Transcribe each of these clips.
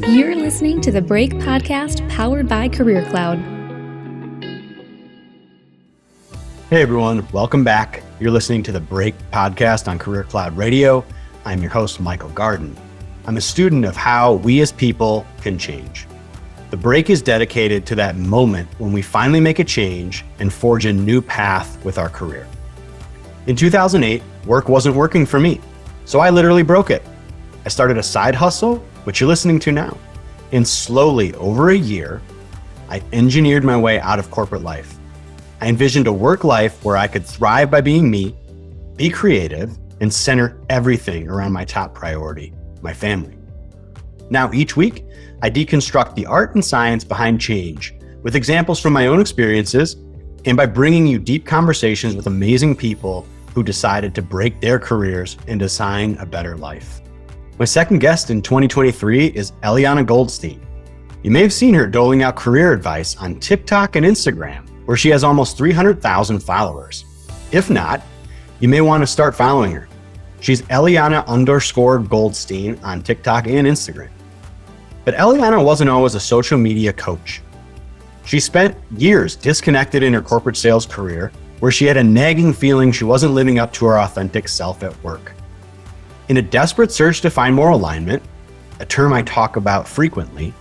You're listening to the Break Podcast powered by Career Cloud. Hey everyone, welcome back. You're listening to the Break Podcast on Career Cloud Radio. I'm your host, Michael Gardon. I'm a student of how we as people can change. The Break is dedicated to that moment when we finally make a change and forge a new path with our career. In 2008, work wasn't working for me, so I literally broke it. I started a side hustle, which you're listening to now. And slowly, over a year, I engineered my way out of corporate life. I envisioned a work life where I could thrive by being me, be creative, and center everything around my top priority, my family. Now, each week, I deconstruct the art and science behind change with examples from my own experiences and by bringing you deep conversations with amazing people who decided to break their careers and design a better life. My second guest in 2023 is Eliana Goldstein. You may have seen her doling out career advice on TikTok and Instagram, where she has almost 300,000 followers. If not, you may want to start following her. She's Eliana_Goldstein on TikTok and Instagram. But Eliana wasn't always a social media coach. She spent years disconnected in her corporate sales career, where she had a nagging feeling she wasn't living up to her authentic self at work. In a desperate search to find more alignment, a term I talk about frequently,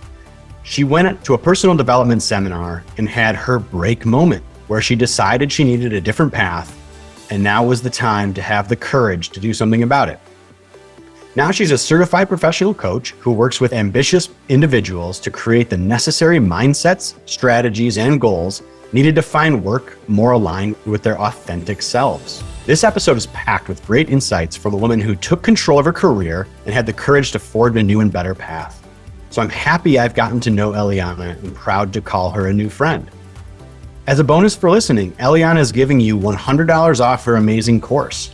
she went to a personal development seminar and had her break moment where she decided she needed a different path, and now was the time to have the courage to do something about it. Now she's a certified professional coach who works with ambitious individuals to create the necessary mindsets, strategies, and goals needed to find work more aligned with their authentic selves. This episode is packed with great insights from a woman who took control of her career and had the courage to forge a new and better path. So I'm happy I've gotten to know Eliana and proud to call her a new friend. As a bonus for listening, Eliana is giving you $100 off her amazing course.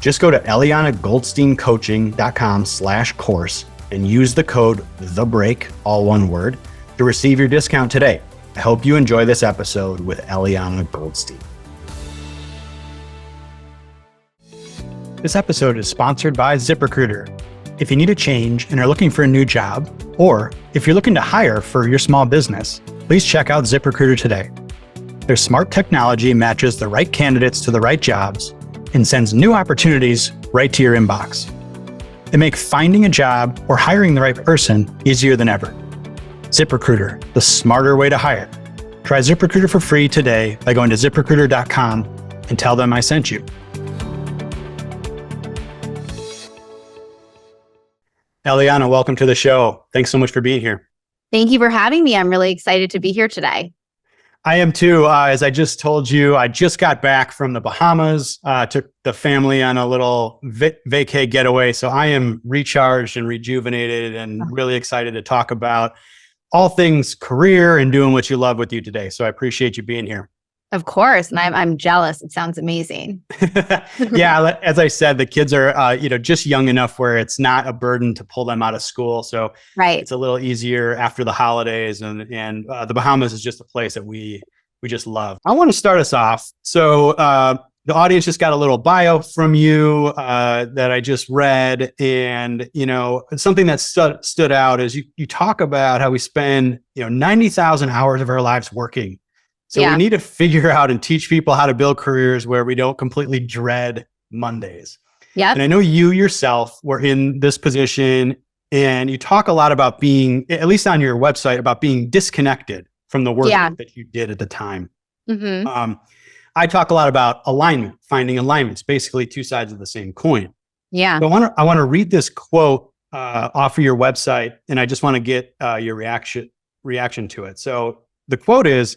Just go to elianagoldsteincoaching.com/course and use the code THEBREAK, all one word, to receive your discount today. I hope you enjoy this episode with Eliana Goldstein. This episode is sponsored by ZipRecruiter. If you need a change and are looking for a new job, or if you're looking to hire for your small business, please check out ZipRecruiter today. Their smart technology matches the right candidates to the right jobs and sends new opportunities right to your inbox. They make finding a job or hiring the right person easier than ever. ZipRecruiter, the smarter way to hire. Try ZipRecruiter for free today by going to ZipRecruiter.com and tell them I sent you. Eliana, welcome to the show. Thanks so much for being here. Thank you for having me. I'm really excited to be here today. I am too. As I just told you, I just got back from the Bahamas, took the family on a little vacay getaway. So I am recharged and rejuvenated and really excited to talk about all things career and doing what you love with you today. So I appreciate you being here. Of course. And I'm jealous. It sounds amazing. Yeah. As I said, the kids are, just young enough where it's not a burden to pull them out of school. So right. It's a little easier after the holidays and the Bahamas is just a place that we just love. I want to start us off. So, the audience just got a little bio from you, that I just read. And, something that stood out is you talk about how we spend, 90,000 hours of our lives working. So we need to figure out and teach people how to build careers where we don't completely dread Mondays. Yeah. And I know you yourself were in this position and you talk a lot about being, at least on your website, about being disconnected from the work that you did at the time. Mm-hmm. I talk a lot about alignment, finding alignments, basically two sides of the same coin. Yeah. So I want to read this quote off of your website, and I just want to get your reaction to it. So the quote is,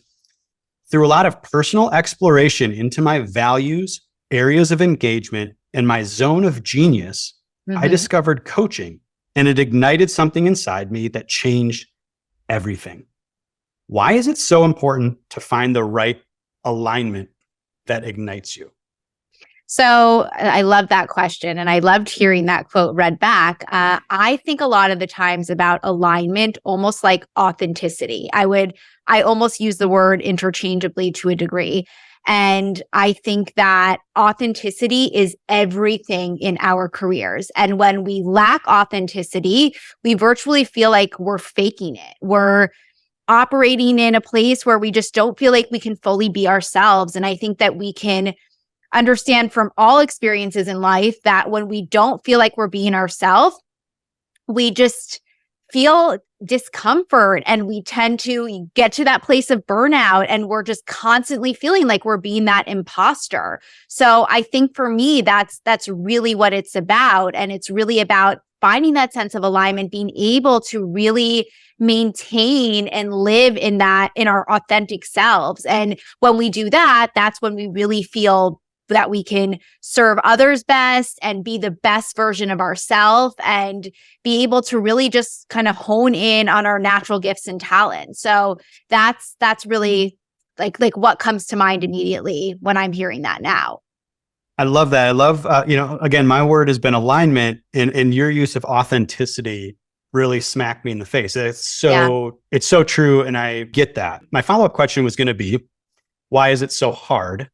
"Through a lot of personal exploration into my values, areas of engagement, and my zone of genius, I discovered coaching, and it ignited something inside me that changed everything." Why is it so important to find the right alignment that ignites you? So I love that question. And I loved hearing that quote read back. I think a lot of the times about alignment, almost like authenticity. I almost use the word interchangeably to a degree. And I think that authenticity is everything in our careers. And when we lack authenticity, we virtually feel like we're faking it. We're operating in a place where we just don't feel like we can fully be ourselves. And I think that we can understand from all experiences in life that when we don't feel like we're being ourselves, we just feel discomfort and we tend to get to that place of burnout and we're just constantly feeling like we're being that imposter. So I think for me, that's really what it's about. And it's really about finding that sense of alignment, being able to really maintain and live in our authentic selves. And when we do that, that's when we really feel that we can serve others best and be the best version of ourselves and be able to really just kind of hone in on our natural gifts and talents. So that's really like what comes to mind immediately when I'm hearing that now. I love that. I love, again, my word has been alignment, and your use of authenticity really smacked me in the face. It's so true. And I get that. My follow-up question was going to be, why is it so hard?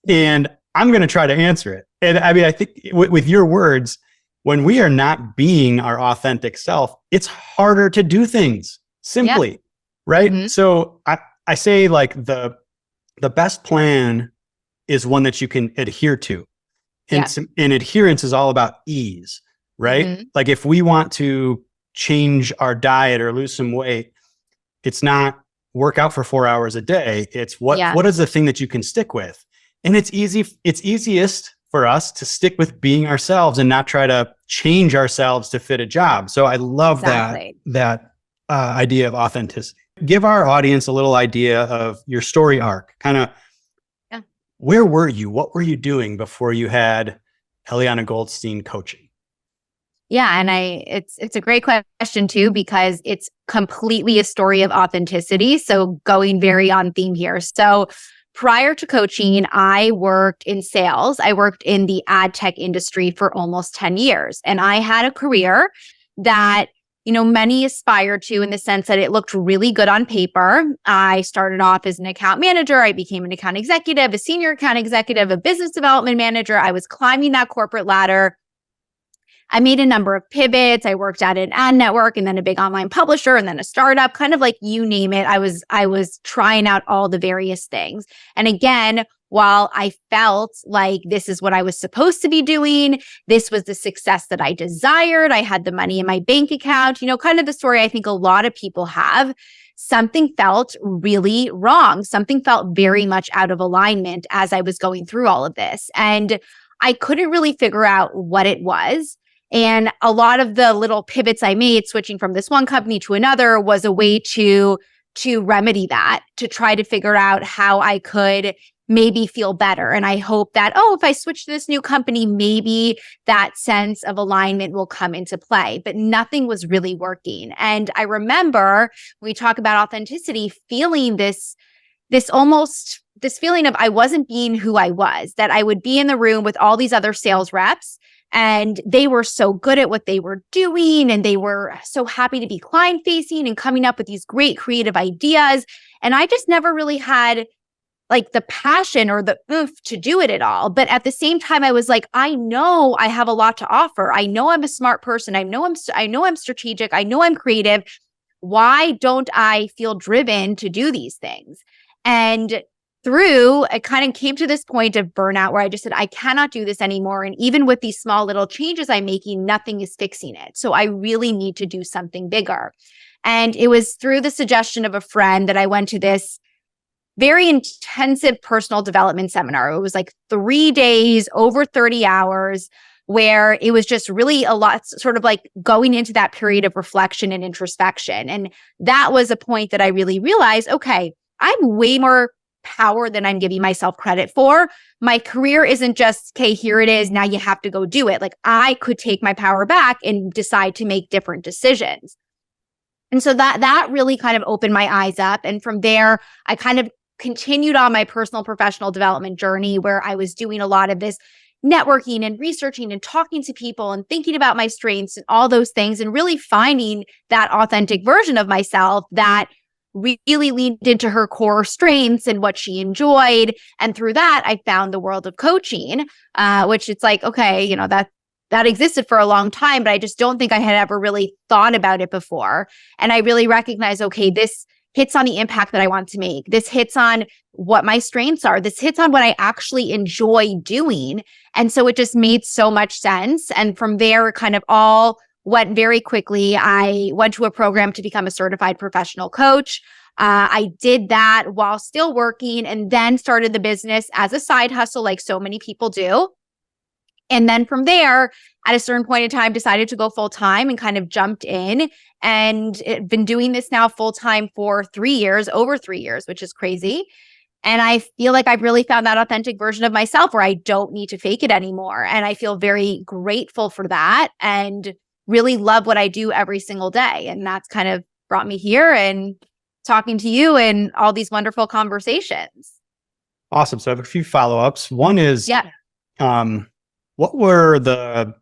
And I'm going to try to answer it. And I mean, I think with your words, when we are not being our authentic self, it's harder to do things simply, right? Mm-hmm. So I say like the best plan is one that you can adhere to. And adherence is all about ease, right? Mm-hmm. Like if we want to change our diet or lose some weight, it's not work out for 4 hours a day. It's what is the thing that you can stick with? And it's easiest for us to stick with being ourselves and not try to change ourselves to fit a job. So I love that idea of authenticity. Give our audience a little idea of your story arc. Kind of, where were you? What were you doing before you had Eliana Goldstein coaching? Yeah, and it's a great question too, because it's completely a story of authenticity. So going very on theme here. So prior to coaching, I worked in sales. I worked in the ad tech industry for almost 10 years. And I had a career that, many aspire to in the sense that it looked really good on paper. I started off as an account manager. I became an account executive, a senior account executive, a business development manager. I was climbing that corporate ladder. I made a number of pivots. I worked at an ad network and then a big online publisher and then a startup, kind of like you name it. I was trying out all the various things. And again, while I felt like this is what I was supposed to be doing, this was the success that I desired, I had the money in my bank account, kind of the story I think a lot of people have, something felt really wrong. Something felt very much out of alignment as I was going through all of this. And I couldn't really figure out what it was. And a lot of the little pivots I made, switching from this one company to another, was a way to remedy that, to try to figure out how I could maybe feel better. And I hope that, if I switch to this new company, maybe that sense of alignment will come into play. But nothing was really working. And I remember when we talk about authenticity, feeling this feeling of I wasn't being who I was, that I would be in the room with all these other sales reps and they were so good at what they were doing and they were so happy to be client facing and coming up with these great creative ideas. And I just never really had like the passion or the oomph to do it at all. But at the same time, I was like, I know I have a lot to offer. I know I'm a smart person. I know I'm strategic. I know I'm creative. Why don't I feel driven to do these things? And I kind of came to this point of burnout where I just said, I cannot do this anymore. And even with these small little changes I'm making, nothing is fixing it. So I really need to do something bigger. And it was through the suggestion of a friend that I went to this very intensive personal development seminar. It was like 3 days, over 30 hours, where it was just really a lot, sort of like going into that period of reflection and introspection. And that was a point that I really realized, okay, I'm way more power than I'm giving myself credit for. My career isn't just, okay, here it is, now you have to go do it. Like I could take my power back and decide to make different decisions. And so that really kind of opened my eyes up. And from there, I kind of continued on my personal professional development journey where I was doing a lot of this networking and researching and talking to people and thinking about my strengths and all those things and really finding that authentic version of myself that really leaned into her core strengths and what she enjoyed. And through that, I found the world of coaching, which it's like, okay, that existed for a long time, but I just don't think I had ever really thought about it before. And I really recognized, okay, this hits on the impact that I want to make. This hits on what my strengths are. This hits on what I actually enjoy doing. And so it just made so much sense. And from there, it kind of all went very quickly. I went to a program to become a certified professional coach. I did that while still working, and then started the business as a side hustle, like so many people do. And then from there, at a certain point in time, decided to go full time and kind of jumped in, and been doing this now full time for 3 years, over 3 years, which is crazy. And I feel like I've really found that authentic version of myself where I don't need to fake it anymore. And I feel very grateful for that and really love what I do every single day. And that's kind of brought me here and talking to you and all these wonderful conversations. Awesome. So I have a few follow-ups. One is, Yeah. what were the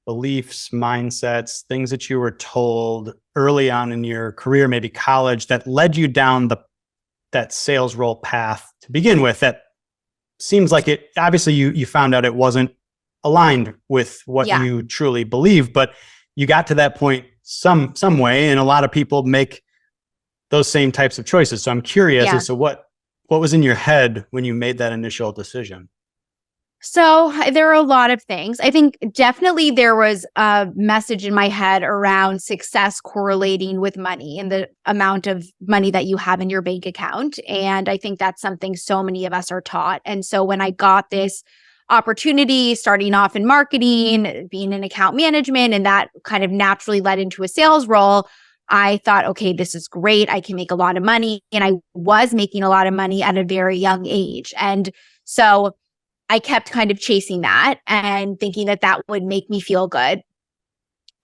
beliefs, mindsets, things that you were told early on in your career, maybe college, that led you down that sales role path to begin with? That seems like it, obviously you found out it wasn't aligned with what you truly believe, but you got to that point some way, and a lot of people make those same types of choices. So I'm curious as to what was in your head when you made that initial decision? So there are a lot of things. I think definitely there was a message in my head around success correlating with money and the amount of money that you have in your bank account. And I think that's something so many of us are taught. And so when I got this opportunity, starting off in marketing, being in account management, and that kind of naturally led into a sales role, I thought, okay, this is great. I can make a lot of money. And I was making a lot of money at a very young age. And so I kept kind of chasing that and thinking that that would make me feel good.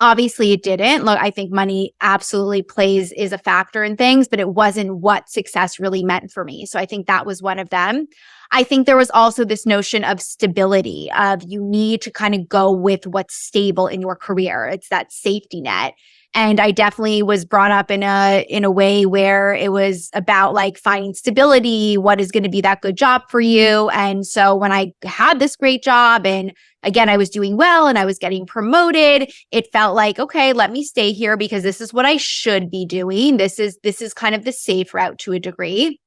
Obviously, it didn't. Look, I think money absolutely is a factor in things, but it wasn't what success really meant for me. So I think that was one of them. I think there was also this notion of stability, of you need to kind of go with what's stable in your career. It's that safety net. And I definitely was brought up in a way where it was about like finding stability, what is going to be that good job for you. And so when I had this great job, and again, I was doing well and I was getting promoted, it felt like, okay, let me stay here because this is what I should be doing. This is kind of the safe route to a degree.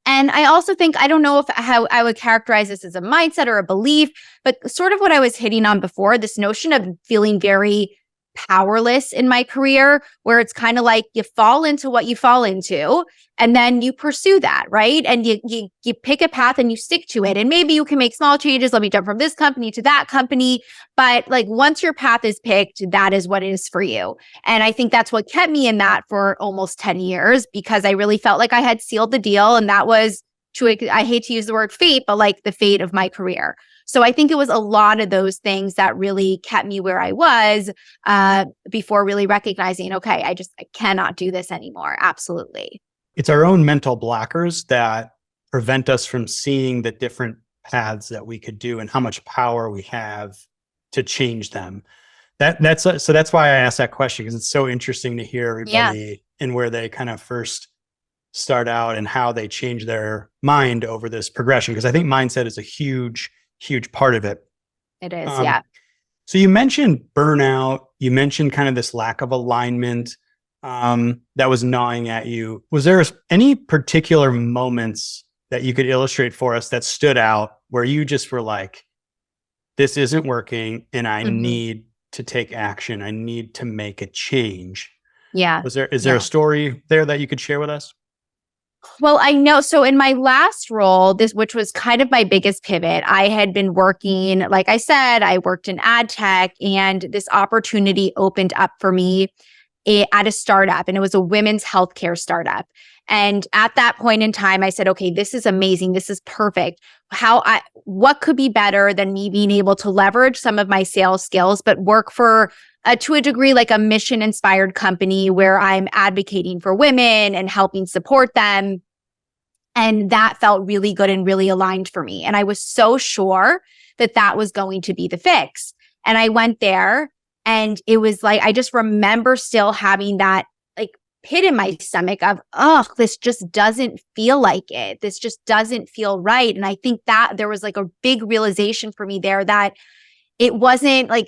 And I also think, I don't know how I would characterize this as a mindset or a belief, but sort of what I was hitting on before, this notion of feeling very powerless in my career, where it's kind of like you fall into what you fall into and then you pursue that, right? And you pick a path and you stick to it. And maybe you can make small changes. Let me jump from this company to that company. But like once your path is picked, that is what it is for you. And I think that's what kept me in that for almost 10 years, because I really felt like I had sealed the deal. And that was I hate to use the word fate, but like the fate of my career. So I think it was a lot of those things that really kept me where I was before really recognizing, okay, I cannot do this anymore. Absolutely. It's our own mental blockers that prevent us from seeing the different paths that we could do and how much power we have to change them. That's why I asked that question, because it's so interesting to hear everybody and where they kind of first start out and how they change their mind over this progression. Because I think mindset is a huge part of it. It is, yeah. So you mentioned burnout. You mentioned kind of this lack of alignment that was gnawing at you. Was there any particular moments that you could illustrate for us that stood out where you just were like, this isn't working and I need to take action. I need to make a change. Yeah. Is there a story there that you could share with us? Well, I know. So in my last role, which was kind of my biggest pivot, I had been working, like I said, I worked in ad tech, and this opportunity opened up for me at a startup, and it was a women's healthcare startup. And at that point in time, I said, okay, this is amazing. This is perfect. What could be better than me being able to leverage some of my sales skills, but work for to a degree, like a mission-inspired company where I'm advocating for women and helping support them. And that felt really good and really aligned for me. And I was so sure that that was going to be the fix. And I went there, and it was like, I just remember still having that like pit in my stomach of, oh, this just doesn't feel like it. This just doesn't feel right. And I think that there was like a big realization for me there that it wasn't like,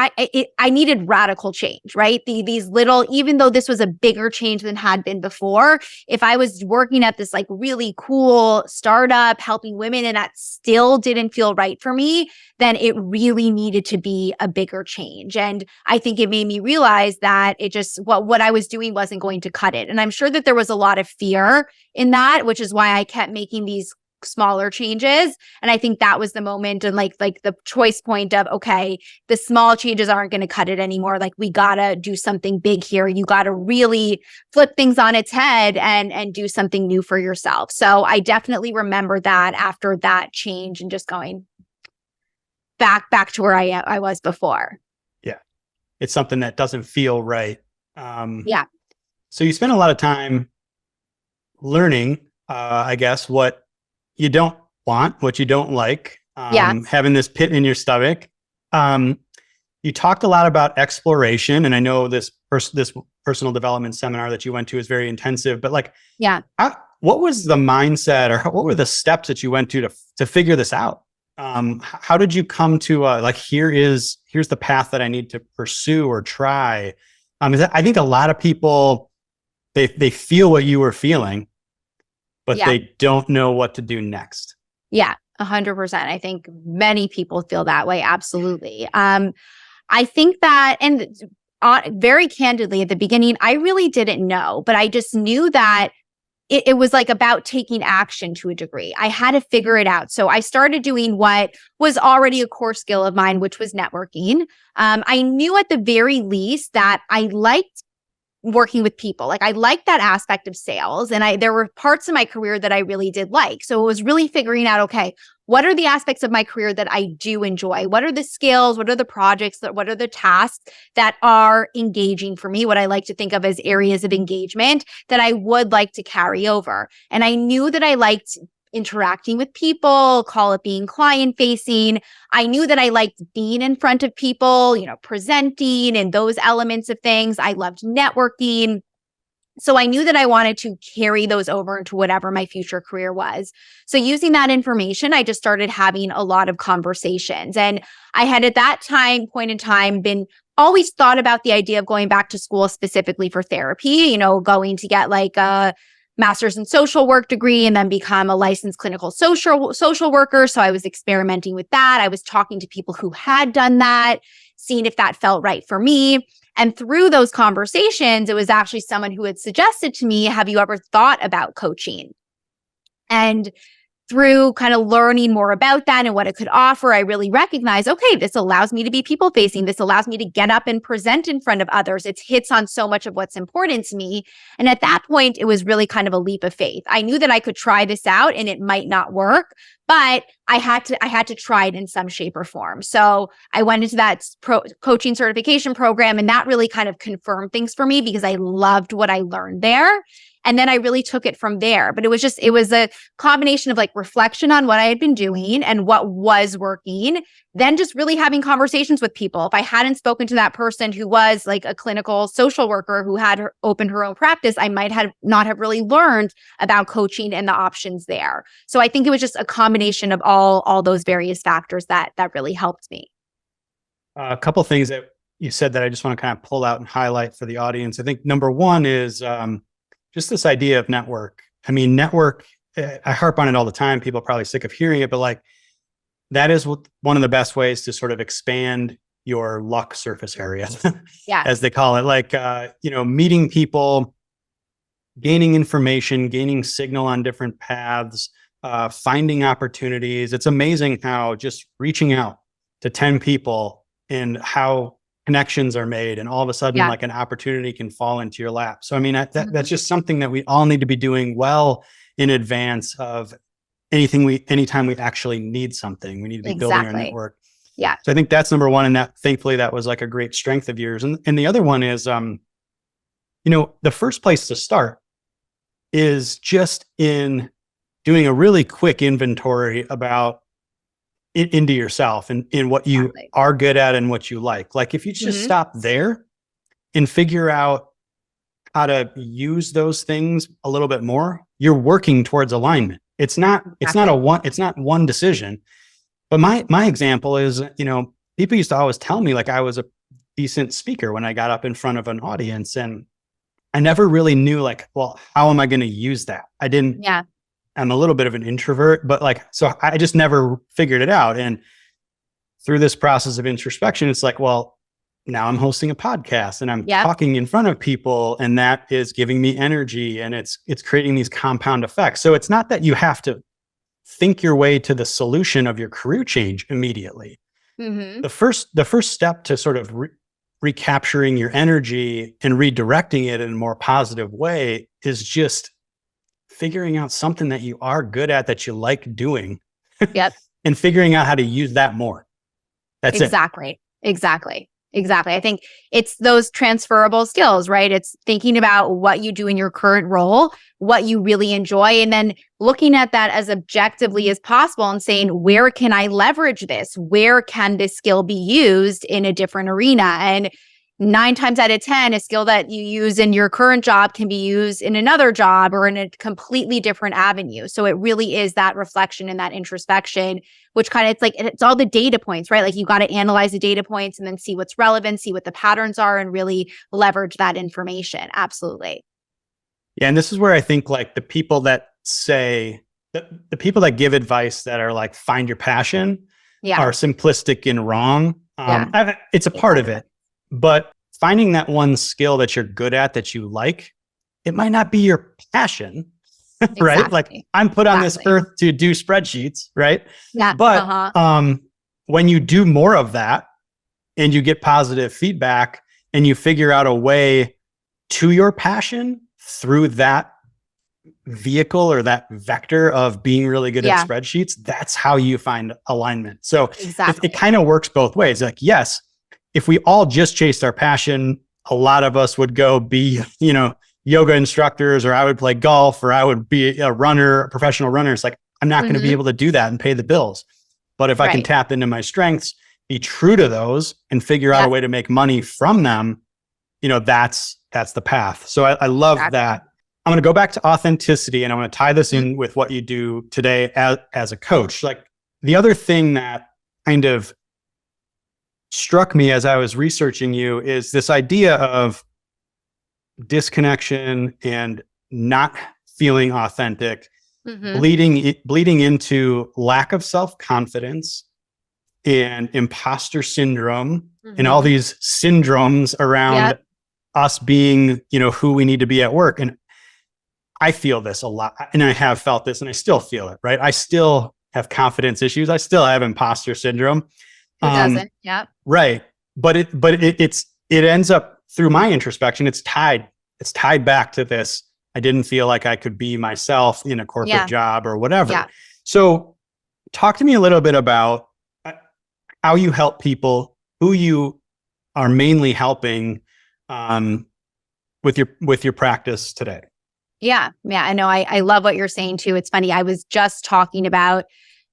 I needed radical change, right? These little, even though this was a bigger change than had been before, if I was working at this like really cool startup helping women and that still didn't feel right for me, then it really needed to be a bigger change. And I think it made me realize that it just, what I was doing wasn't going to cut it. And I'm sure that there was a lot of fear in that, which is why I kept making these smaller changes. And I think that was the moment and like the choice point of, okay, the small changes aren't going to cut it anymore. Like we got to do something big here. You got to really flip things on its head and do something new for yourself. So I definitely remember that after that change and just going back to where I was before. Yeah. It's something that doesn't feel right. Yeah. So you spend a lot of time learning, I guess, what you don't want, what you don't like, having this pit in your stomach. You talked a lot about exploration, and I know this personal development seminar that you went to is very intensive, but like, what was the mindset or what were the steps that you went to figure this out? How did you come to like, here's the path that I need to pursue or try? I think a lot of people, they feel what you were feeling, but they don't know what to do next. Yeah, 100%. I think many people feel that way. Absolutely. I think that, and very candidly at the beginning, I really didn't know, but I just knew that it was like about taking action to a degree. I had to figure it out. So I started doing what was already a core skill of mine, which was networking. I knew at the very least that I liked working with people. Like I liked that aspect of sales. And there were parts of my career that I really did like. So it was really figuring out, okay, what are the aspects of my career that I do enjoy? What are the skills? What are the projects what are the tasks that are engaging for me? What I like to think of as areas of engagement that I would like to carry over. And I knew that I liked interacting with people, call it being client facing. I knew that I liked being in front of people, presenting and those elements of things. I loved networking. So I knew that I wanted to carry those over into whatever my future career was. So using that information, I just started having a lot of conversations. And I had at that point in time always thought about the idea of going back to school specifically for therapy, going to get like a master's in social work degree and then become a licensed clinical social worker. So I was experimenting with that. I was talking to people who had done that, seeing if that felt right for me. And through those conversations, it was actually someone who had suggested to me, have you ever thought about coaching? And through kind of learning more about that and what it could offer, I really recognized, okay, this allows me to be people facing. This allows me to get up and present in front of others. It hits on so much of what's important to me. And at that point, it was really kind of a leap of faith. I knew that I could try this out and it might not work, but I had to try it in some shape or form. So I went into that coaching certification program, and that really kind of confirmed things for me because I loved what I learned there. And then I really took it from there. But it was a combination of like reflection on what I had been doing and what was working, then just really having conversations with people. If I hadn't spoken to that person who was like a clinical social worker who had opened her own practice, I might not have really learned about coaching and the options there. So I think it was just a combination of all those various factors that really helped me. A couple of things that you said that I just want to kind of pull out and highlight for the audience. I think number one is just this idea of network. I mean, network, I harp on it all the time. People are probably sick of hearing it, but like that is one of the best ways to sort of expand your luck surface area, as they call it. Like, meeting people, gaining information, gaining signal on different paths, finding opportunities. It's amazing how just reaching out to 10 people and how connections are made, and all of a sudden like an opportunity can fall into your lap. So I mean, that's just something that we all need to be doing well in advance of anytime we actually need something. We need to be building our network. Yeah. So I think that's number one, and that thankfully that was like a great strength of yours. And the other one is the first place to start is just in doing a really quick inventory about into yourself and in what you are good at and what you like. Like if you just stop there and figure out how to use those things a little bit more, you're working towards alignment. It's not one decision. But my example is, people used to always tell me like I was a decent speaker when I got up in front of an audience, and I never really knew like, well, how am I going to use that? I'm a little bit of an introvert, but so I just never figured it out. And through this process of introspection, it's like, well, now I'm hosting a podcast and I'm talking in front of people, and that is giving me energy, and it's creating these compound effects. So it's not that you have to think your way to the solution of your career change immediately. Mm-hmm. The first step to sort of recapturing your energy and redirecting it in a more positive way is just figuring out something that you are good at, that you like doing. Yep. And figuring out how to use that more. That's Exactly. I think it's those transferable skills, right? It's thinking about what you do in your current role, what you really enjoy, and then looking at that as objectively as possible and saying, where can I leverage this? Where can this skill be used in a different arena? And 9 times out of 10, a skill that you use in your current job can be used in another job or in a completely different avenue. So it really is that reflection and that introspection, which kind of, it's all the data points, right? Like you got to analyze the data points and then see what's relevant, see what the patterns are, and really leverage that information. Absolutely. Yeah. And this is where I think like the people that say, the people that give advice that are like, find your passion are simplistic and wrong. It's a part of it. But finding that one skill that you're good at, that you like, it might not be your passion, right? Exactly. Like I'm put on this earth to do spreadsheets, right? Yeah. But when you do more of that and you get positive feedback and you figure out a way to your passion through that vehicle or that vector of being really good at spreadsheets, that's how you find alignment. So it kind of works both ways. Like, yes, if we all just chased our passion, a lot of us would go be, yoga instructors, or I would play golf, or I would be a runner, a professional runner. It's like, I'm not going to be able to do that and pay the bills. But if I can tap into my strengths, be true to those, and figure out a way to make money from them, that's the path. So I love that. I'm going to go back to authenticity, and I'm going to tie this in with what you do today as a coach. Like the other thing that kind of struck me as I was researching you is this idea of disconnection and not feeling authentic, bleeding into lack of self-confidence and imposter syndrome, and all these syndromes around us being, who we need to be at work. And I feel this a lot, and I have felt this, and I still feel it, right? I still have confidence issues. I still have imposter syndrome. Who doesn't? Yeah. Right. But it ends up, through my introspection, it's tied back to this. I didn't feel like I could be myself in a corporate job or whatever. Yeah. So talk to me a little bit about how you help people, who you are mainly helping with your practice today. Yeah. I know. I love what you're saying too. It's funny. I was just talking about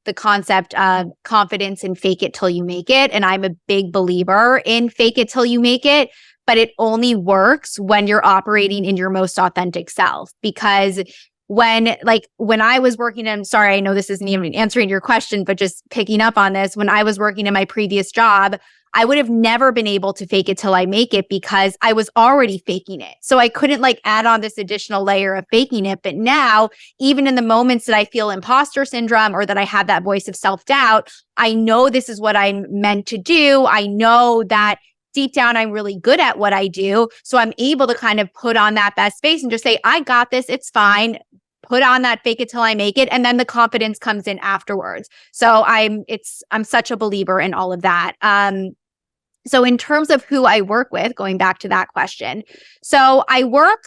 the concept of confidence and fake it till you make it. And I'm a big believer in fake it till you make it, but it only works when you're operating in your most authentic self. Because when I was working I'm sorry, I know this isn't even answering your question, but just picking up on this, when I was working in my previous job, I would have never been able to fake it till I make it because I was already faking it. So I couldn't add on this additional layer of faking it. But now, even in the moments that I feel imposter syndrome or that I have that voice of self-doubt, I know this is what I'm meant to do. I know that deep down, I'm really good at what I do. So I'm able to kind of put on that best face and just say, I got this. It's fine. Put on that fake it till I make it. And then the confidence comes in afterwards. So I'm such a believer in all of that. So in terms of who I work with, going back to that question, so I work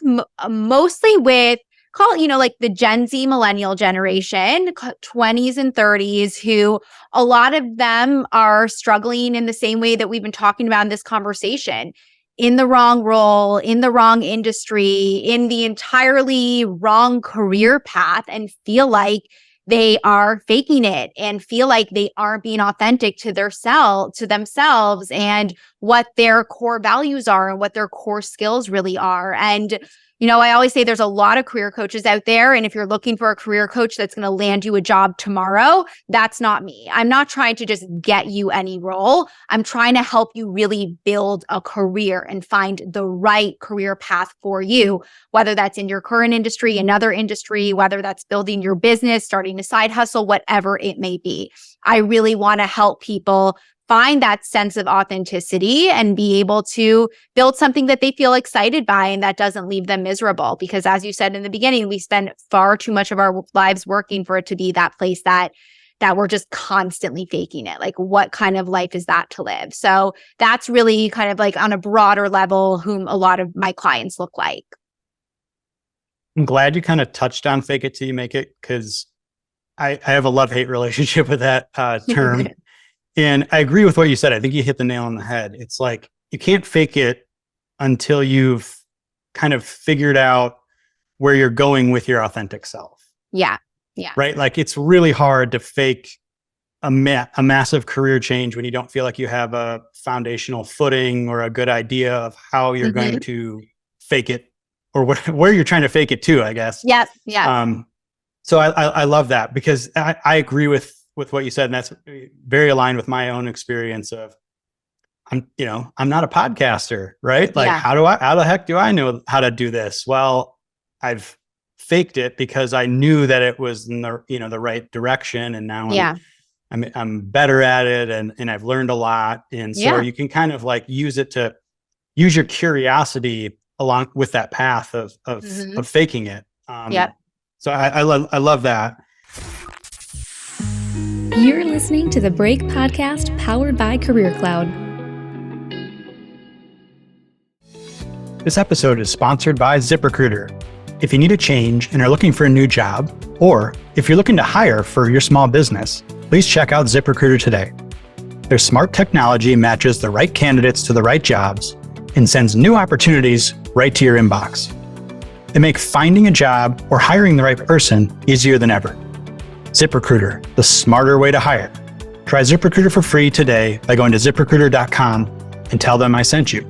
mostly with, the Gen Z millennial generation, 20s and 30s, who a lot of them are struggling in the same way that we've been talking about in this conversation, in the wrong role, in the wrong industry, in the entirely wrong career path, and feel like they are faking it and feel like they aren't being authentic to themselves and what their core values are and what their core skills really are. And I always say there's a lot of career coaches out there. And if you're looking for a career coach that's going to land you a job tomorrow, that's not me. I'm not trying to just get you any role. I'm trying to help you really build a career and find the right career path for you, whether that's in your current industry, another industry, whether that's building your business, starting a side hustle, whatever it may be. I really want to help people find that sense of authenticity and be able to build something that they feel excited by and that doesn't leave them miserable. Because as you said in the beginning, we spend far too much of our lives working for it to be that place that we're just constantly faking it. Like, what kind of life is that to live? So that's really kind of like on a broader level whom a lot of my clients look like. I'm glad you kind of touched on fake it till you make it, because I have a love-hate relationship with that term. And I agree with what you said. I think you hit the nail on the head. It's like, you can't fake it until you've kind of figured out where you're going with your authentic self. Yeah. Yeah. Right? Like, it's really hard to fake a massive career change when you don't feel like you have a foundational footing or a good idea of how you're going to fake it, or where you're trying to fake it to, I guess. Yeah. Yeah. So I love that, because I agree with what you said, and that's very aligned with my own experience of, I'm not a podcaster, right? Like, how the heck do I know how to do this? Well, I've faked it because I knew that it was in the right direction, and now I'm better at it, and I've learned a lot. And so you can kind of like use your curiosity along with that path of faking it. So I love that. You're listening to the Break Podcast, powered by Career Cloud. This episode is sponsored by ZipRecruiter. If you need a change and are looking for a new job, or if you're looking to hire for your small business, please check out ZipRecruiter today. Their smart technology matches the right candidates to the right jobs and sends new opportunities right to your inbox. They make finding a job or hiring the right person easier than ever. ZipRecruiter, the smarter way to hire. Try ZipRecruiter for free today by going to ZipRecruiter.com and tell them I sent you.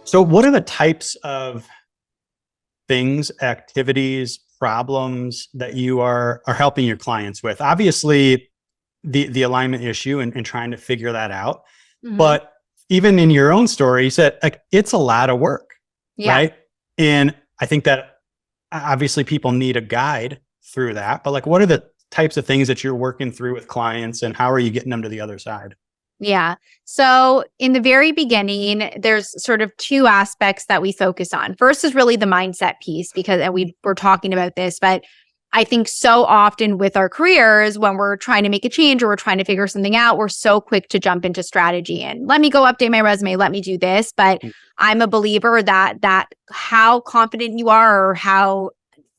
So what are the types of things, activities, problems that you are helping your clients with? Obviously, the alignment issue and trying to figure that out. But even in your own story, you said, like, it's a lot of work, right? And I think that obviously people need a guide through that, but like, what are the types of things that you're working through with clients, and how are you getting them to the other side? Yeah. So in the very beginning, there's sort of two aspects that we focus on. First is really the mindset piece, because we're talking about this, but I think so often with our careers, when we're trying to make a change or we're trying to figure something out, we're so quick to jump into strategy and let me go update my resume, let me do this. But I'm a believer that how confident you are or how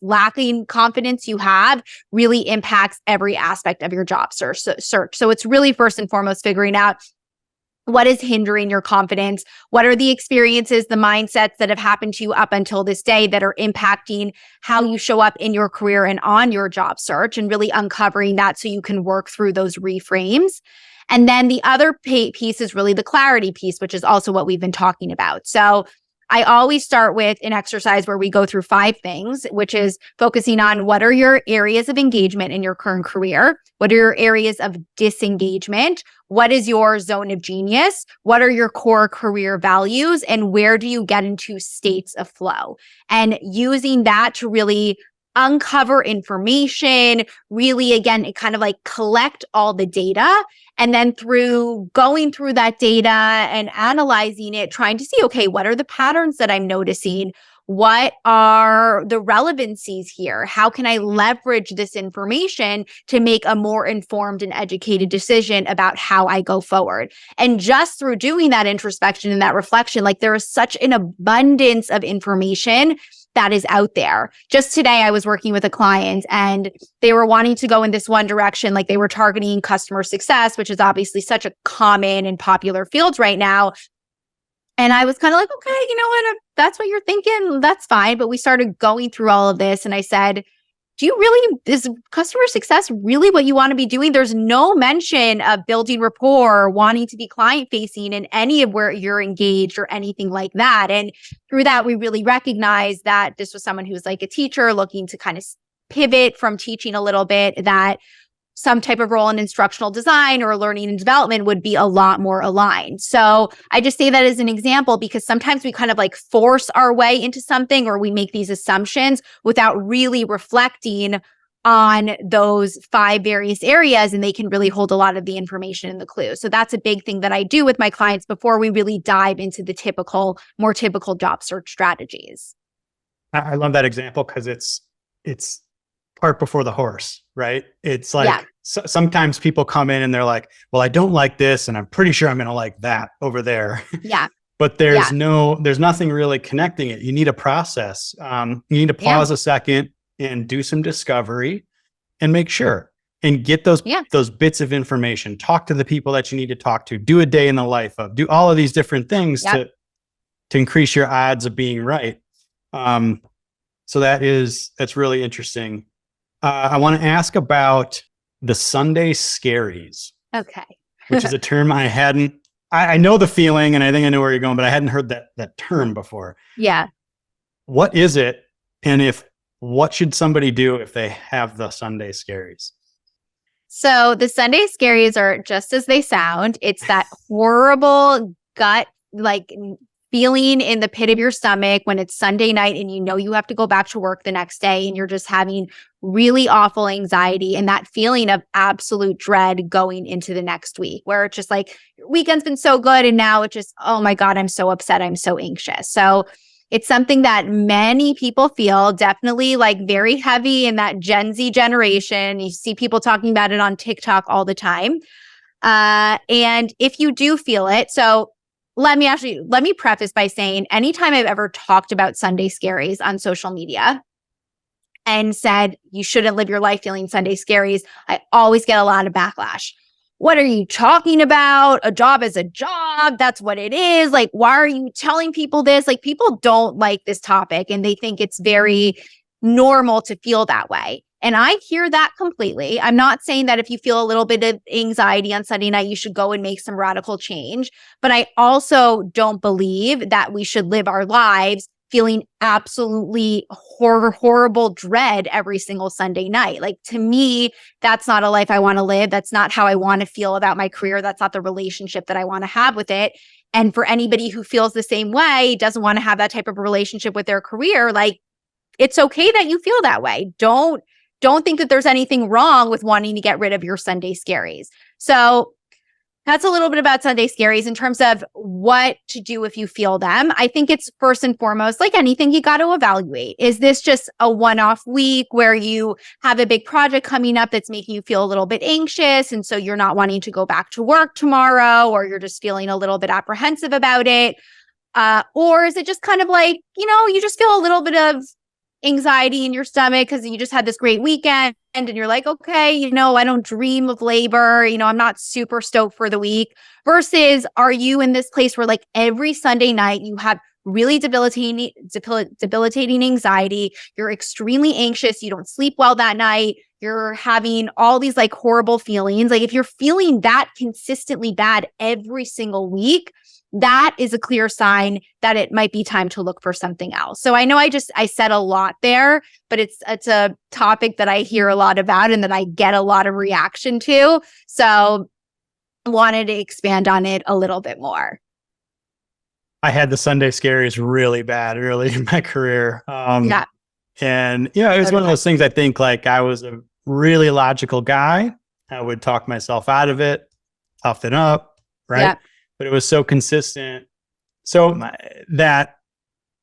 lacking confidence you have really impacts every aspect of your job search. So it's really first and foremost figuring out what is hindering your confidence. What are the experiences, the mindsets that have happened to you up until this day that are impacting how you show up in your career and on your job search, and really uncovering that so you can work through those reframes. And then the other piece is really the clarity piece, which is also what we've been talking about. So I always start with an exercise where we go through 5 things, which is focusing on what are your areas of engagement in your current career? What are your areas of disengagement? What is your zone of genius? What are your core career values? And where do you get into states of flow? And using that to really uncover information, really, again, it kind of like collect all the data. And then through going through that data and analyzing it, trying to see, okay, what are the patterns that I'm noticing? What are the relevancies here? How can I leverage this information to make a more informed and educated decision about how I go forward? And just through doing that introspection and that reflection, like, there is such an abundance of information that is out there. Just today, I was working with a client and they were wanting to go in this one direction. Like, they were targeting customer success, which is obviously such a common and popular field right now. And I was kind of like, okay, you know what? If that's what you're thinking, that's fine. But we started going through all of this. And I said, is customer success really what you want to be doing? There's no mention of building rapport or wanting to be client facing in any of where you're engaged or anything like that. And through that, we really recognized that this was someone who's like a teacher looking to kind of pivot from teaching a little bit, that some type of role in instructional design or learning and development would be a lot more aligned. So I just say that as an example because sometimes we kind of like force our way into something, or we make these assumptions without really reflecting on those 5 various areas, and they can really hold a lot of the information in the clue. So that's a big thing that I do with my clients before we really dive into the more typical job search strategies. I love that example because it's cart before the horse, right? It's like sometimes people come in and they're like, well, I don't like this and I'm pretty sure I'm going to like that over there. Yeah. But there's nothing really connecting it. You need a process. You need to pause a second and do some discovery and make sure and get those bits of information. Talk to the people that you need to talk to. Do a day in the life of. Do all of these different things to increase your odds of being right. So that's really interesting. I want to ask about the Sunday scaries. Okay. Which is a term I know the feeling and I think I know where you're going, but I hadn't heard that term before. Yeah. What is it? And what should somebody do if they have the Sunday scaries? So the Sunday scaries are just as they sound. It's that horrible gut, like feeling in the pit of your stomach when it's Sunday night and you know you have to go back to work the next day and you're just having really awful anxiety and that feeling of absolute dread going into the next week, where it's just like your weekend's been so good and now it's just, oh my God, I'm so upset. I'm so anxious. So it's something that many people feel, definitely like very heavy in that Gen Z generation. You see people talking about it on TikTok all the time. And if you do feel it, so let me preface by saying anytime I've ever talked about Sunday scaries on social media and said you shouldn't live your life feeling Sunday scaries, I always get a lot of backlash. What are you talking about? A job is a job. That's what it is. Like, why are you telling people this? Like, people don't like this topic and they think it's very normal to feel that way. And I hear that completely. I'm not saying that if you feel a little bit of anxiety on Sunday night, you should go and make some radical change. But I also don't believe that we should live our lives feeling absolutely horrible dread every single Sunday night. Like, to me, that's not a life I want to live. That's not how I want to feel about my career. That's not the relationship that I want to have with it. And for anybody who feels the same way, doesn't want to have that type of relationship with their career, like, it's okay that you feel that way. Don't think that there's anything wrong with wanting to get rid of your Sunday scaries. So that's a little bit about Sunday scaries in terms of what to do if you feel them. I think it's first and foremost, like anything, you got to evaluate. Is this just a one-off week where you have a big project coming up that's making you feel a little bit anxious, and so you're not wanting to go back to work tomorrow, or you're just feeling a little bit apprehensive about it? Or is it just kind of like, you just feel a little bit of anxiety in your stomach because you just had this great weekend and you're like, okay, I don't dream of labor. I'm not super stoked for the week. Versus, are you in this place where like every Sunday night you have really debilitating anxiety, you're extremely anxious, you don't sleep well that night, you're having all these like horrible feelings. Like, if you're feeling that consistently bad every single week, that is a clear sign that it might be time to look for something else. So I know I said a lot there, but it's a topic that I hear a lot about and that I get a lot of reaction to. So I wanted to expand on it a little bit more. I had the Sunday scaries really bad early in my career. And it was one of those things. I think like I was a really logical guy. I would talk myself out of it, tough it up, right? Yeah. But it was so consistent, that,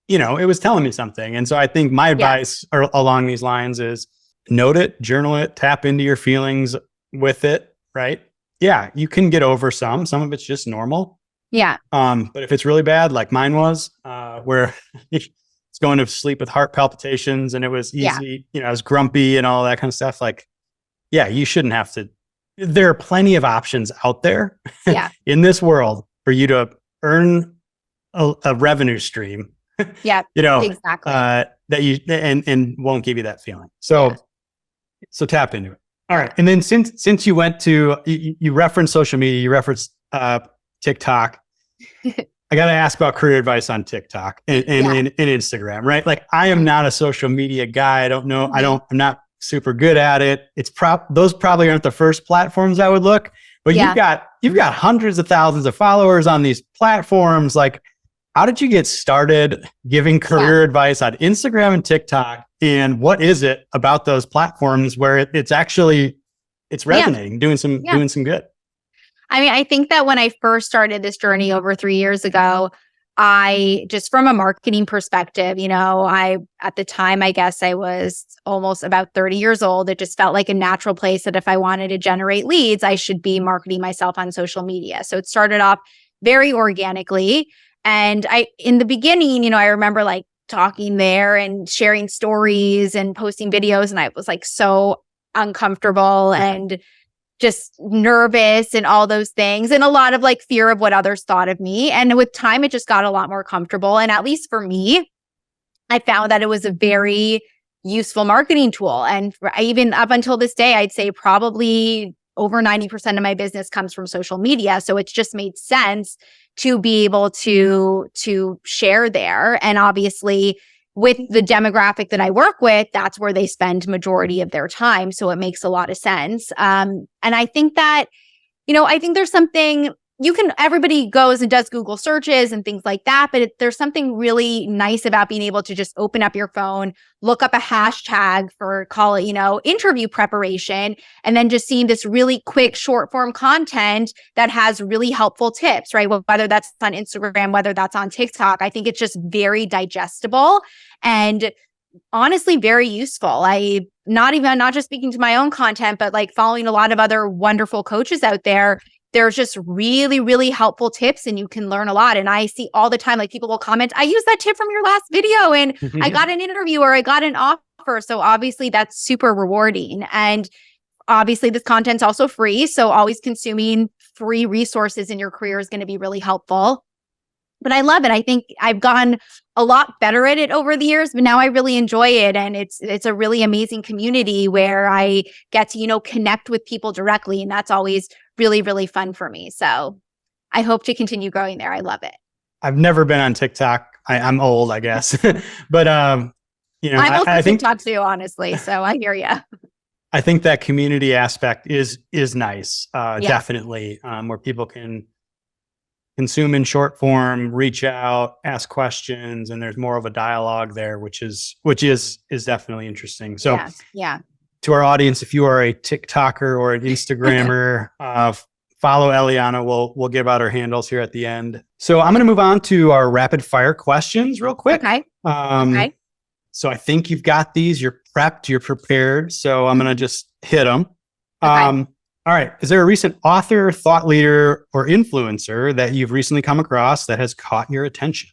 it was telling me something. And so I think my advice along these lines is note it, journal it, tap into your feelings with it, right? Yeah, you can get over some of it's just normal. Yeah. But if it's really bad, like mine was, where it's going to sleep with heart palpitations and it was easy, I was grumpy and all that kind of stuff. Like, you shouldn't have to. There are plenty of options out there in this world for you to earn a revenue stream. Yeah, exactly. That you and won't give you that feeling. So So tap into it. All right. And then since you went to, you referenced social media, you referenced TikTok. I got to ask about career advice on TikTok and Instagram, right? Like I am not a social media guy. I don't know. I'm not super good at it. Those probably aren't the first platforms I would look, but you've got hundreds of thousands of followers on these platforms. Like, how did you get started giving career advice on Instagram and TikTok? And what is it about those platforms where it's resonating, doing some good? I mean, I think that when I first started this journey over 3 years ago, I just from a marketing perspective, at the time, I guess I was almost about 30 years old. It just felt like a natural place that if I wanted to generate leads, I should be marketing myself on social media. So it started off very organically. And in the beginning, I remember like talking there and sharing stories and posting videos. And I was like so uncomfortable and just nervous and all those things and a lot of like fear of what others thought of me. And with time, it just got a lot more comfortable. And at least for me, I found that it was a very useful marketing tool. And even up until this day, I'd say probably over 90% of my business comes from social media. So it's just made sense to be able to share there. And obviously, with the demographic that I work with, that's where they spend majority of their time. So it makes a lot of sense. And I think that, I think there's something everybody goes and does Google searches and things like that, but there's something really nice about being able to just open up your phone, look up a hashtag for, call it, interview preparation, and then just seeing this really quick short form content that has really helpful tips, right? Whether that's on Instagram, whether that's on TikTok, I think it's just very digestible and honestly very useful. Not just speaking to my own content, but like following a lot of other wonderful coaches out there. There's just really, really helpful tips and you can learn a lot. And I see all the time, like people will comment, I used that tip from your last video and I got an interview or I got an offer. So obviously that's super rewarding. And obviously this content's also free. So always consuming free resources in your career is going to be really helpful. But I love it. I think I've gotten a lot better at it over the years, but now I really enjoy it. And it's a really amazing community where I get to, connect with people directly. And that's always really, really fun for me. So I hope to continue growing there. I love it. I've never been on TikTok. I'm old, I guess. But, I'm also I think TikTok too, honestly. So I hear you. I think that community aspect is nice. Definitely, where people can consume in short form, reach out, ask questions, and there's more of a dialogue there, which is definitely interesting. So to our audience, if you are a TikToker or an Instagrammer, follow Eliana. We'll give out our handles here at the end. So I'm going to move on to our rapid fire questions real quick. Okay. Okay. So I think you've got these. You're prepped. You're prepared. So I'm going to just hit them. Okay. All right. Is there a recent author, thought leader, or influencer that you've recently come across that has caught your attention?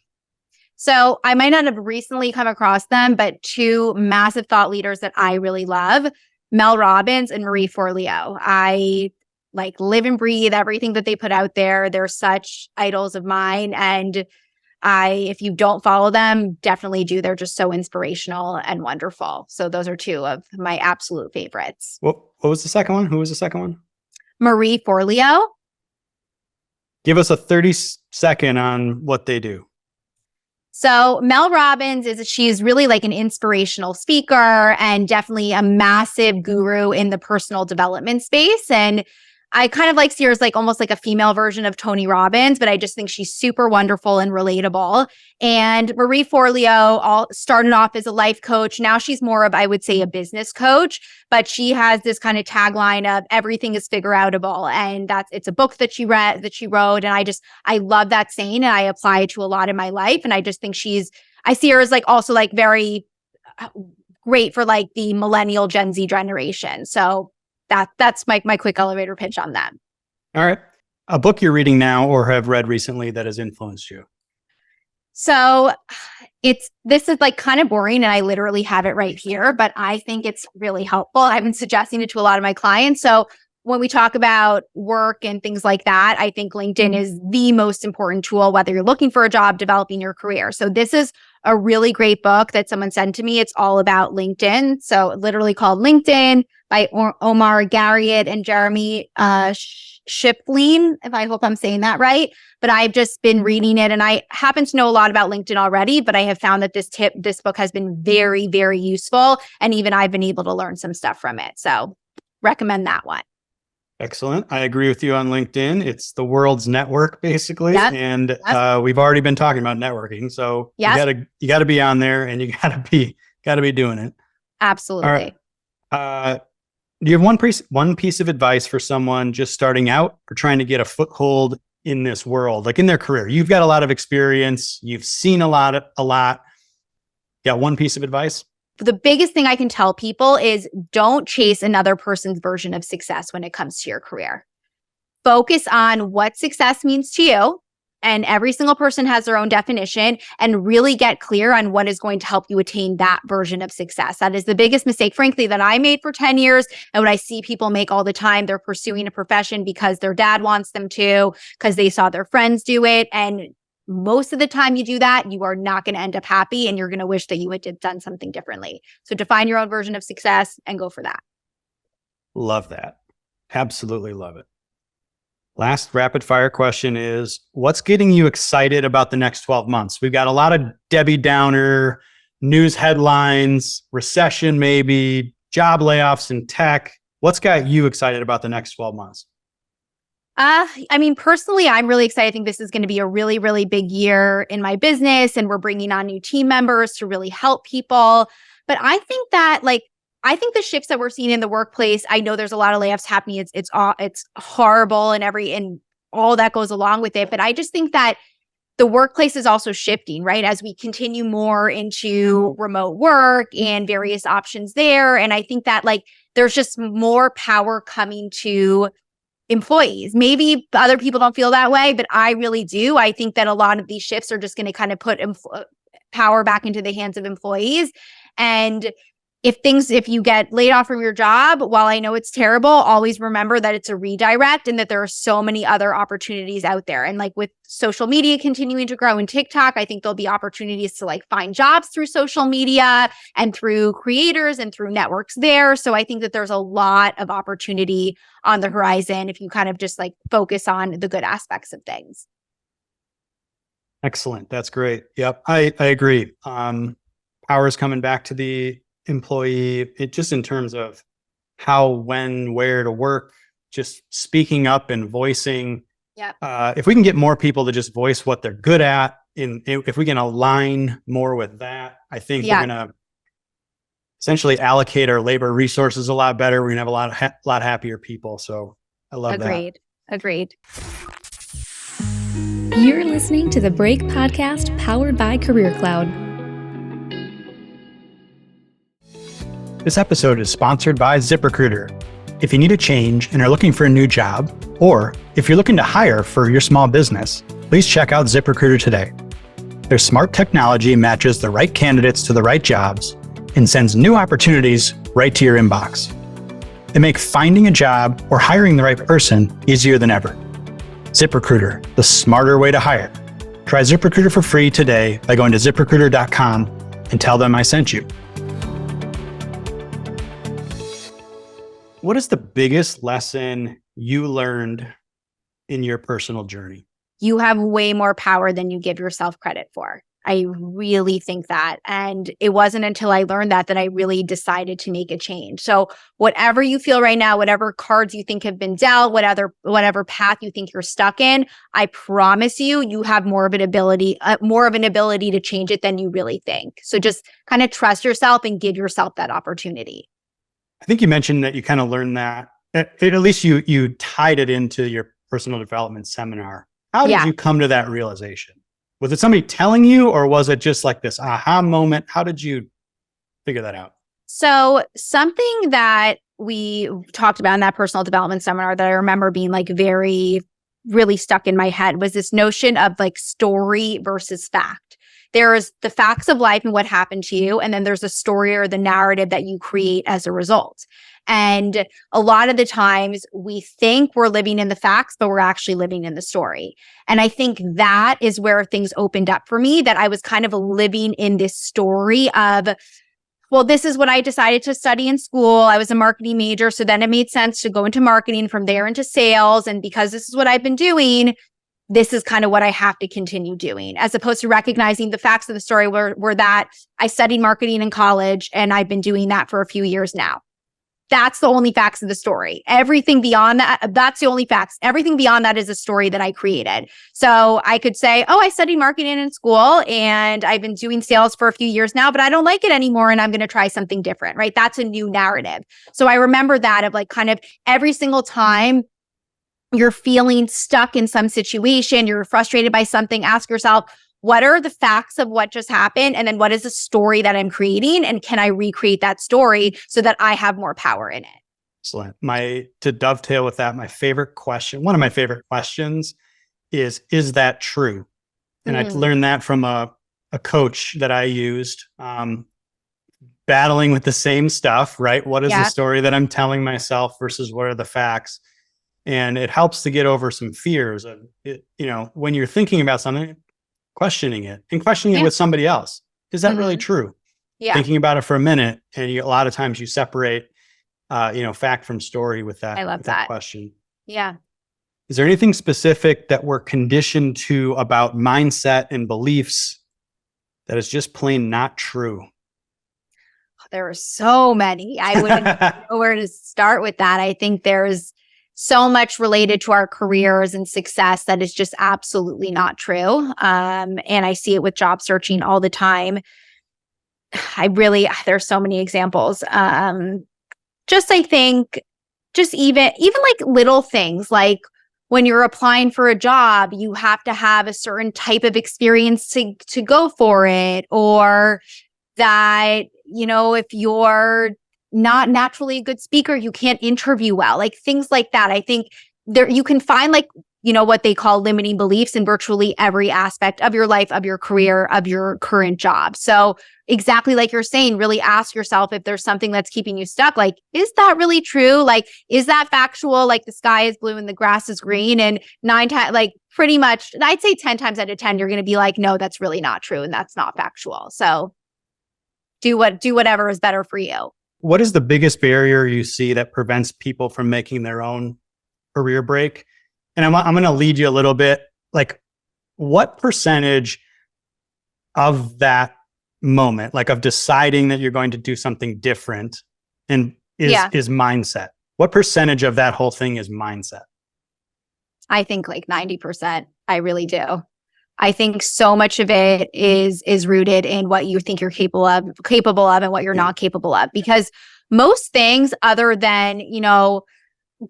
So I might not have recently come across them, but two massive thought leaders that I really love, Mel Robbins and Marie Forleo. I live and breathe everything that they put out there. They're such idols of mine. And if you don't follow them, definitely do. They're just so inspirational and wonderful. So those are two of my absolute favorites. What was the second one? Who was the second one? Marie Forleo. Give us a 30-second on what they do. So Mel Robbins she's really like an inspirational speaker and definitely a massive guru in the personal development space. And I kind of see her as almost like a female version of Tony Robbins, but I just think she's super wonderful and relatable. And Marie Forleo started off as a life coach. Now she's more of, I would say, a business coach, but she has this kind of tagline of everything is figure outable. And it's a book that she wrote. And I love that saying and I apply it to a lot in my life. And I just think I see her as also very great for the millennial Gen Z generation. So that's my quick elevator pitch on that. All right. A book you're reading now or have read recently that has influenced you? So this is kind of boring and I literally have it right here, but I think it's really helpful. I've been suggesting it to a lot of my clients. So when we talk about work and things like that, I think LinkedIn is the most important tool, whether you're looking for a job, developing your career. So this is a really great book that someone sent to me. It's all about LinkedIn. So literally called LinkedIn by Omar Garriott and Jeremy Shipley, if I hope I'm saying that right. But I've just been reading it, and I happen to know a lot about LinkedIn already, but I have found that this book has been very, very useful. And even I've been able to learn some stuff from it. So recommend that one. Excellent. I agree with you on LinkedIn. It's the world's network, basically. Yep. And Yep. we've already been talking about networking. So Yes. you gotta be on there, and you gotta be doing it. Absolutely. All right. Do you have one piece of advice for someone just starting out or trying to get a foothold in this world, like in their career? You've got a lot of experience. You've seen a lot. Got one piece of advice? The biggest thing I can tell people is don't chase another person's version of success when it comes to your career. Focus on what success means to you. And every single person has their own definition, and really get clear on what is going to help you attain that version of success. That is the biggest mistake, frankly, that I made for 10 years. And what I see people make all the time, they're pursuing a profession because their dad wants them to, because they saw their friends do it. And most of the time you do that, you are not going to end up happy, and you're going to wish that you had done something differently. So define your own version of success and go for that. Love that. Absolutely love it. Last rapid fire question is, what's getting you excited about the next 12 months? We've got a lot of Debbie Downer news headlines, recession maybe, job layoffs in tech. What's got you excited about the next 12 months? Personally, I'm really excited. I think this is going to be a really, really big year in my business, and we're bringing on new team members to really help people. But I think that I think the shifts that we're seeing in the workplace, I know there's a lot of layoffs happening. It's horrible and all that goes along with it. But I just think that the workplace is also shifting, right? As we continue more into remote work and various options there. And I think that there's just more power coming to employees. Maybe other people don't feel that way, but I really do. I think that a lot of these shifts are just going to kind of put power back into the hands of employees. And if you get laid off from your job, while I know it's terrible, always remember that it's a redirect and that there are so many other opportunities out there. And with social media continuing to grow in TikTok, I think there'll be opportunities to find jobs through social media and through creators and through networks there. So I think that there's a lot of opportunity on the horizon if you kind of just focus on the good aspects of things. Excellent. That's great. Yep. I agree. Power is coming back to the employee, it just in terms of how, when, where to work, just speaking up and voicing. Yeah. If we can get more people to just voice what they're good at, if we can align more with that, I think we're going to essentially allocate our labor resources a lot better. We're going to have a lot happier people. So I love that. Agreed. You're listening to the Break Podcast powered by Career Cloud. This episode is sponsored by ZipRecruiter. If you need a change and are looking for a new job, or if you're looking to hire for your small business, please check out ZipRecruiter today. Their smart technology matches the right candidates to the right jobs and sends new opportunities right to your inbox. They make finding a job or hiring the right person easier than ever. ZipRecruiter, the smarter way to hire. Try ZipRecruiter for free today by going to ZipRecruiter.com and tell them I sent you. What is the biggest lesson you learned in your personal journey? You have way more power than you give yourself credit for. I really think that. And it wasn't until I learned that I really decided to make a change. So whatever you feel right now, whatever cards you think have been dealt, whatever path you think you're stuck in, I promise you have more of an ability to change it than you really think. So just kind of trust yourself and give yourself that opportunity. I think you mentioned that you kind of learned that, at least you tied it into your personal development seminar. How did you come to that realization? Was it somebody telling you, or was it just this aha moment? How did you figure that out? So something that we talked about in that personal development seminar that I remember being very, really stuck in my head was this notion of story versus fact. There's the facts of life and what happened to you, and then there's a story or the narrative that you create as a result. And a lot of the times we think we're living in the facts, but we're actually living in the story. And I think that is where things opened up for me, that I was kind of living in this story of well, this is what I decided to study in school. I was a marketing major. So then it made sense to go into marketing, from there into sales. And because this is what I've been doing, this is kind of what I have to continue doing, as opposed to recognizing the facts of the story were that I studied marketing in college and I've been doing that for a few years now. That's the only facts of the story. Everything beyond that, that's the only facts. Everything beyond that is a story that I created. So I could say, oh, I studied marketing in school and I've been doing sales for a few years now, but I don't like it anymore and I'm going to try something different, right? That's a new narrative. So I remember that of like kind of every single time you're feeling stuck in some situation, you're frustrated by something, ask yourself, what are the facts of what just happened? And then what is the story that I'm creating? And can I recreate that story so that I have more power in it? Excellent. To dovetail with that, my favorite question, one of my favorite questions is that true? And I learned that from a coach that I used, battling with the same stuff, right? What is the story that I'm telling myself versus what are the facts? And it helps to get over some fears of it, when you're thinking about something, questioning it with somebody else. Is that really true? Yeah. Thinking about it for a minute, and a lot of times you separate, fact from story with that. I love that question. Yeah. Is there anything specific that we're conditioned to about mindset and beliefs that is just plain not true? There are so many. I wouldn't know where to start with that. I think there's so much related to our careers and success that is just absolutely not true. And I see it with job searching all the time. There's so many examples. I think even like little things, like when you're applying for a job, you have to have a certain type of experience to go for it, or that, if you're not naturally a good speaker, you can't interview well, like things like that. I think there you can find what they call limiting beliefs in virtually every aspect of your life, of your career, of your current job. So exactly like you're saying, really ask yourself if there's something that's keeping you stuck. Like, is that really true? Like, is that factual? Like the sky is blue and the grass is green, and 9 times, like pretty much, I'd say 10 times out of 10, you're going to be like, no, that's really not true. And that's not factual. So do whatever is better for you. What is the biggest barrier you see that prevents people from making their own career break? And I'm going to lead you a little bit. Like, what percentage of that moment, like of deciding that you're going to do something different, and is mindset? What percentage of that whole thing is mindset? I think like 90%. I really do. I think so much of it is rooted in what you think you're capable of and what you're not capable of. Because most things other than,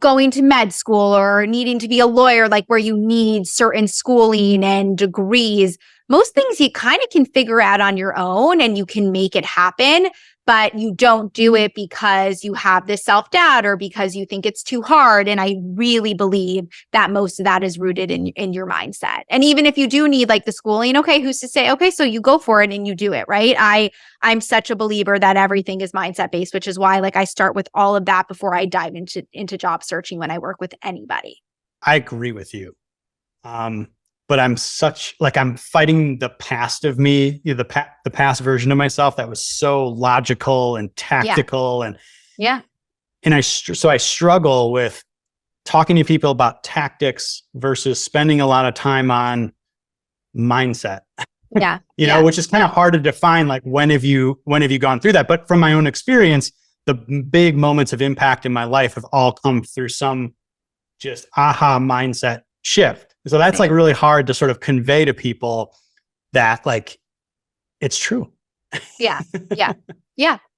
going to med school or needing to be a lawyer, like where you need certain schooling and degrees, most things you kind of can figure out on your own and you can make it happen, but you don't do it because you have this self-doubt or because you think it's too hard. And I really believe that most of that is rooted in your mindset. And even if you do need like the schooling, okay, who's to say, okay, so you go for it and you do it, right? I'm such a believer that everything is mindset based, which is why like I start with all of that before I dive into job searching when I work with anybody. I agree with you. But I'm fighting the past of me, the past version of myself that was so logical and tactical. And I struggle with talking to people about tactics versus spending a lot of time on mindset. Which is kind of hard to define. Like, when have you gone through that? But from my own experience, the big moments of impact in my life have all come through some just aha mindset shift. So that's like really hard to sort of convey to people that like it's true. Yeah,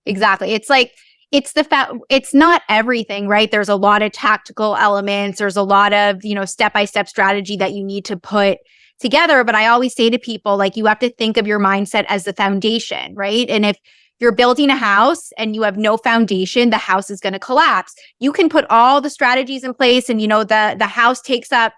exactly. It's like it's not everything, right? There's a lot of tactical elements. There's a lot of, step-by-step strategy that you need to put together. But I always say to people, like, you have to think of your mindset as the foundation, right? And if you're building a house and you have no foundation, the house is going to collapse. You can put all the strategies in place and, the house takes up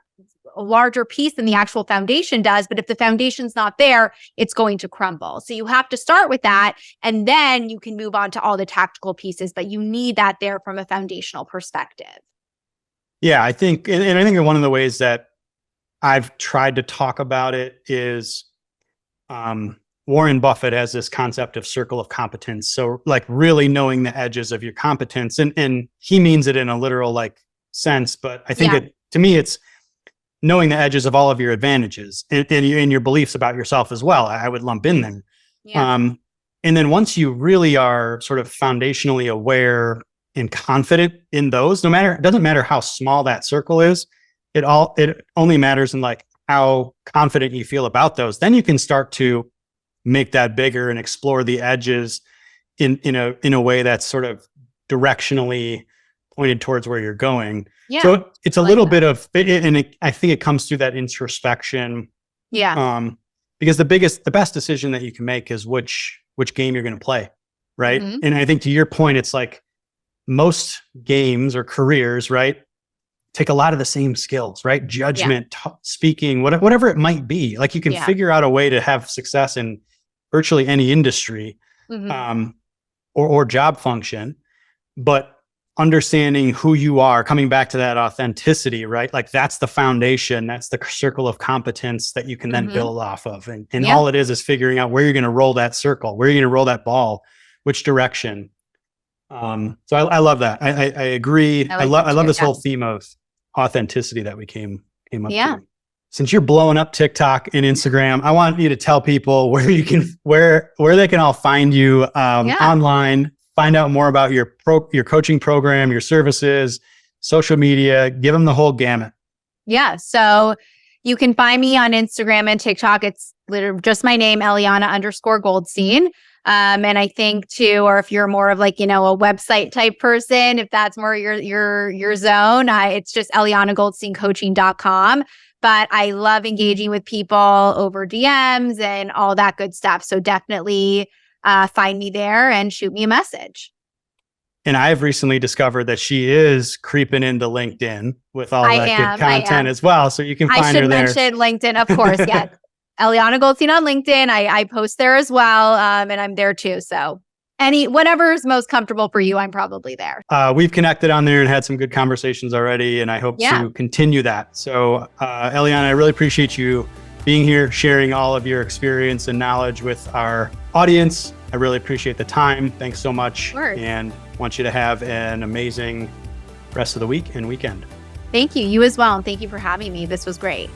a larger piece than the actual foundation does. But if the foundation's not there, it's going to crumble. So you have to start with that, and then you can move on to all the tactical pieces, but you need that there from a foundational perspective. Yeah, I think, and I think one of the ways that I've tried to talk about it is Warren Buffett has this concept of circle of competence. So like really knowing the edges of your competence, and he means it in a literal like sense, but I think to me, it's knowing the edges of all of your advantages and your beliefs about yourself as well. I would lump in there. Yeah. And then once you really are sort of foundationally aware and confident in those, it doesn't matter how small that circle is, it only matters in like how confident you feel about those. Then you can start to make that bigger and explore the edges in a way that's sort of directionally pointed towards where you're going. Yeah. So it's a little bit of it, and I think it comes through that introspection. Yeah. Because the best decision that you can make is which game you're going to play, right? Mm-hmm. And I think to your point, it's like most games or careers, right, take a lot of the same skills, right? Judgment, speaking, whatever it might be. Like you can figure out a way to have success in virtually any industry, or job function, but understanding who you are, coming back to that authenticity, right? Like that's the foundation, that's the circle of competence that you can then build off of. And all it is figuring out where you're going to roll that circle, where you're going to roll that ball, which direction. So I love that. I agree. I love this whole theme of authenticity that we came up to. Since you're blowing up TikTok and Instagram, I want you to tell people where they can all find you online, find out more about your coaching program, your services, social media, give them the whole gamut. Yeah. So you can find me on Instagram and TikTok. It's literally just my name, Eliana_Goldstein. And I think too, or if you're more of like, a website type person, if that's more your zone, it's just ElianaGoldsteinCoaching.com. But I love engaging with people over DMs and all that good stuff. So definitely find me there and shoot me a message. And I've recently discovered that she is creeping into LinkedIn with all that good content as well. So you can find her there. I should mention LinkedIn, of course. Yeah. Eliana Goldstein on LinkedIn. I post there as well. And I'm there too. So whatever is most comfortable for you, I'm probably there. We've connected on there and had some good conversations already, and I hope to continue that. So, Eliana, I really appreciate you being here, sharing all of your experience and knowledge with our audience. I really appreciate the time. Thanks so much. And want you to have an amazing rest of the week and weekend. Thank you. You as well. And thank you for having me. This was great.